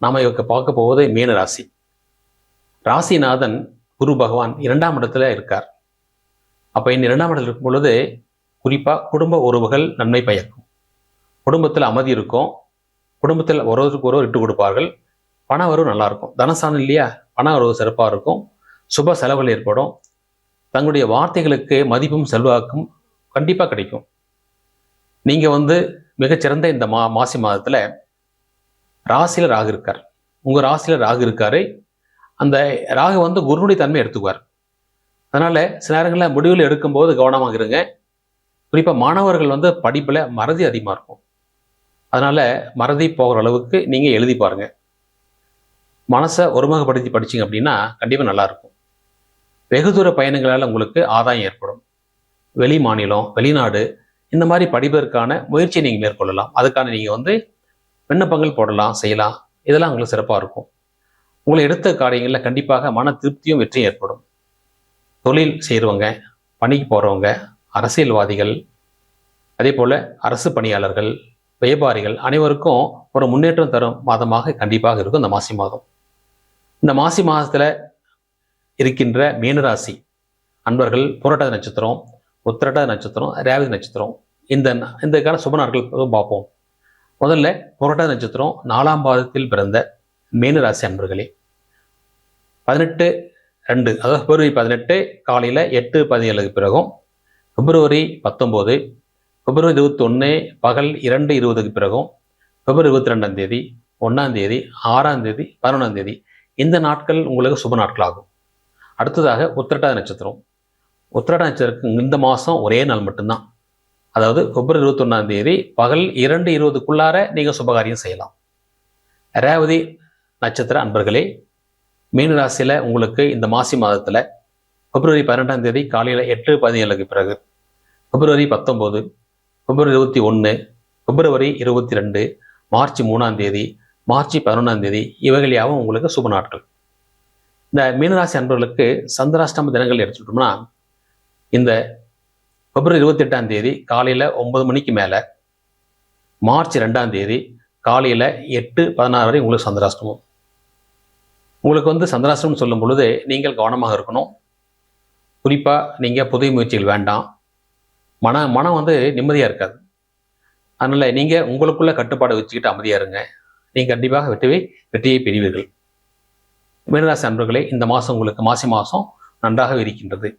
நாம இவங்க பார்க்க போவது மீன ராசி. ராசிநாதன் குரு பகவான் 2ஆம் இடத்துல இருக்கார். அப்போ இந்த 2ஆம் இடத்துல இருக்கும் பொழுது குறிப்பாக குடும்ப உறவுகள் நன்மை பயக்கும், குடும்பத்தில் அமைதி இருக்கும், குடும்பத்தில் ஒருவருக்கு ஒருவர் விட்டு கொடுப்பார்கள், பண வரவு நல்லா இருக்கும். தனஸ்தானம் இல்லையா, பண வரவு சிறப்பாக இருக்கும், சுப செலவுகள் ஏற்படும், தங்களுடைய வார்த்தைகளுக்கு மதிப்பும் செல்வாக்கும் கண்டிப்பாக கிடைக்கும். நீங்கள் மிகச்சிறந்த இந்த மாசி மாதத்தில் ராசியில் ராகு இருக்கார். உங்கள் ராசியில் ராகு இருக்காரு. அந்த ராகு குருனுடைய தன்மை எடுத்துக்குவார். அதனால் சில நேரங்களில் முடிவில் எடுக்கும்போது கவனமாக இருங்க. குறிப்பாக மாணவர்கள் படிப்பில் மறதி அதிகமாக இருக்கும். அதனால் மறதி போகிற அளவுக்கு நீங்கள் எழுதி பாருங்கள். மனசை ஒருமுகப்படுத்தி படிச்சிங்க அப்படின்னா கண்டிப்பாக நல்லாயிருக்கும். வெகு தூர பயணங்களால் உங்களுக்கு ஆதாயம் ஏற்படும். வெளி மாநிலம், வெளிநாடு இந்த மாதிரி படிப்பதற்கான முயற்சியை நீங்கள் மேற்கொள்ளலாம். அதுக்கான நீங்கள் விண்ணப்பங்கள் போடலாம், செய்யலாம். இதெல்லாம் உங்களுக்கு சிறப்பாக இருக்கும். உங்களை எடுத்த காரியங்களில் கண்டிப்பாக மன திருப்தியும் வெற்றியும் ஏற்படும். தொழில் செய்கிறவங்க, பணிக்கு போகிறவங்க, அரசியல்வாதிகள், அதே போல் அரசு பணியாளர்கள், வியாபாரிகள் அனைவருக்கும் ஒரு முன்னேற்றம் தரும் மாதமாக கண்டிப்பாக இருக்கும் இந்த மாசி மாதம். இந்த மாசி மாதத்தில் இருக்கின்ற மீனராசி அன்பர்கள் புரட்டாதி நட்சத்திரம், உத்திரட்டாதி நட்சத்திரம், ரேவதி நட்சத்திரம் இந்த கால சுப நாட்கள் பார்ப்போம். முதல்ல புரட்டாதி நட்சத்திரம் 4ஆம் பாதத்தில் பிறந்த மீனராசி அன்பர்களே, 18-2 அதாவது பிப்ரவரி 18 காலையில் 8:17 பிறகும், பிப்ரவரி 19, பிப்ரவரி 21 பகல் 2:20 பிறகும், பிப்ரவரி 22ஆம் தேதி, 1ஆம் தேதி, 6ஆம் தேதி, 11ஆம் தேதி இந்த நாட்கள் உங்களுக்கு சுப நாட்களாகும். அடுத்ததாக உத்திரட்டாதி நட்சத்திரம். உத்திரட்டாதி நட்சத்திரத்துக்கு இந்த மாதம் ஒரே நாள் மட்டும்தான். அதாவது பிப்ரவரி 21ஆம் தேதி பகல் 2:20க்குள்ளார நீங்கள் சுபகாரியம் செய்யலாம். ரேவதி நட்சத்திர அன்பர்களே, மீனராசியில் உங்களுக்கு இந்த மாசி மாதத்தில் பிப்ரவரி 12ஆம் தேதி காலையில் 8:17 பிறகு, பிப்ரவரி 19, பிப்ரவரி 21, பிப்ரவரி 22, மார்ச் 3ஆம் தேதி, மார்ச் 11ஆம் தேதி இவைகள் யாவும் உங்களுக்கு சுப நாட்கள். இந்த மீனராசி அன்பர்களுக்கு சந்திராஷ்டம தினங்கள் எடுத்துட்டோம்னா, இந்த பிப்ரவரி 28ஆம் தேதி காலையில் 9 மணிக்கு மேலே, மார்ச் 2ஆம் தேதி காலையில் 8:16 வரை உங்களுக்கு சந்திராஷ்டமம். உங்களுக்கு சந்திராஷ்டமம் சொல்லும் பொழுது நீங்கள் கவனமாக இருக்கணும். குறிப்பாக நீங்கள் புதிய முயற்சிகள் வேண்டாம். மனம் நிம்மதியாக இருக்காது. அதனால் நீங்கள் உங்களுக்குள்ள கட்டுப்பாடு வச்சுக்கிட்டு அமைதியாக இருங்க. நீங்கள் கண்டிப்பாக வெற்றியை பெறுவீர்கள். மீனராசி அன்பர்களே, இந்த மாதம் உங்களுக்கு மாசி மாதம் நன்றாக இருக்கின்றது.